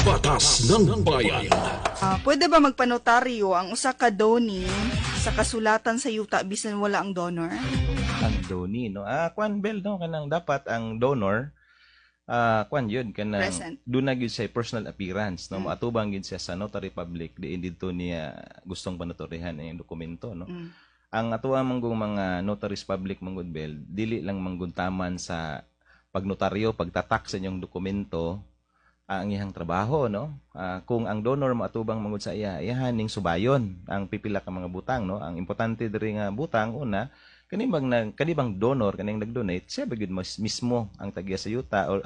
Batas ng Bayan. Pwede ba magpanotaryo ang usa ka doni sa kasulatan sa yuta bisan wala ang donor? Ang doni, no? Kwan bel, no? Kanang dapat ang donor, kwan yun, kanang Present. doon na yun siya personal appearance, no? Maatubang yun siya sa notary public, di dito niya gustong panotorihan yung dokumento, no? Ang atuwa manggong mga notaries public manggod bel, dili lang mangguntaman sa pagnotaryo, pagtatak sa inyong dokumento, ang iyang trabaho, no? Kung ang donor maatubang mangod sa iya, iyahaning subayon ang pipila ka mga butang, no? Ang importante diri nga butang una, kanibang donor kaning nag-donate, siya bagud mismo ang tagya sa yuta or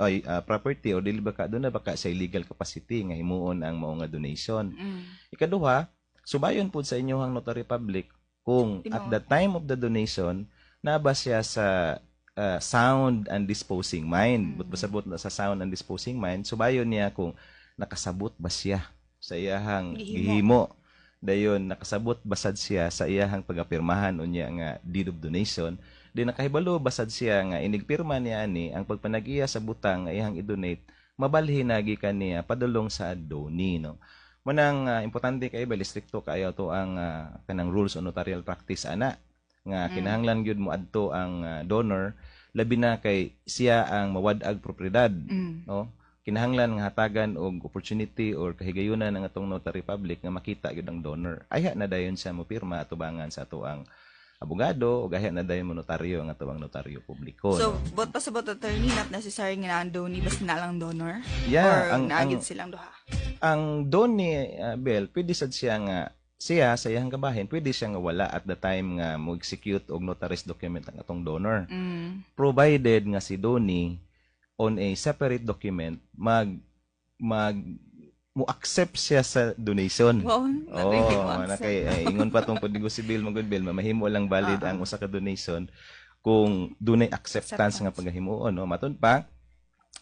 property or dili ba ka doon na baka sa legal capacity nga himuon ang mao nga donation. Ikaduha, subayon pud sa inyong notary public kung at the time of the donation naba siya sa sound and disposing mind. But pasabot na sa sound and disposing mind, subayon niya kung nakasabot ba siya sa iyahang gihimo. Dayon nakasabot basad siya sa iyahang pagapirmahan unya nga deed of donation. Di nakahibalo basad siya nga inigpirma niya ani ang pagpanagiya sa butang nga iyang i-donate, mabalhin nagi kaniya padulong sa doni, no. Manang importante kay bali stricto kaayo to ang kanang rules on notarial practice ana nga kinahanglan gyud mo adto ang donor labi na kay siya ang mawad-ag propriedad, no. Kinahanglan nga hatagan og opportunity or kahigayunan ng atong notary public nga makita gyud ang donor. Ayha na dayon siya mo pirma atubangan sa ato ang abogado o ayha na dayon mo notaryo ang ato ang notaryo publiko. So, no? bot pa sa bot attorney, not necessary nga na doni basta na lang donor? Yeah, or naagid silang duha? Ang doni, Bel, pwede sad siya nga siya sa iyang kabahin, pwede siya nga wala at the time nga mo-execute og notarized document ang atong donor. Provided nga si doni on a separate document mo-accept siya sa donation. Wow, Ingon pa tong Kodigo Sibil magud Bel, mahimo lang valid ang usa ka donation kung dunay acceptance nga paghimuon, no. Matud pa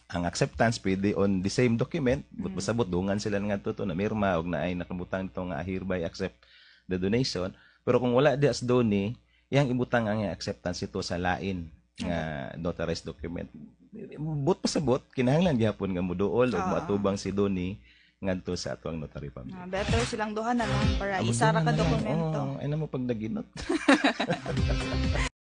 ang acceptance pwede on the same document, but pasabot dungan sila nga to na mirma og naay nakabutang ito nga hereby accept the donation. Pero kung wala di as doni, iyang ibutang ang acceptance ito sa lain nga notarized document. But pasabot kinahanglan gyapon nga moduol og moatubang si doni ngadto sa atong notary public. Better silang duha na lang para isara ka dokumento. Ay na mo pagdaginot.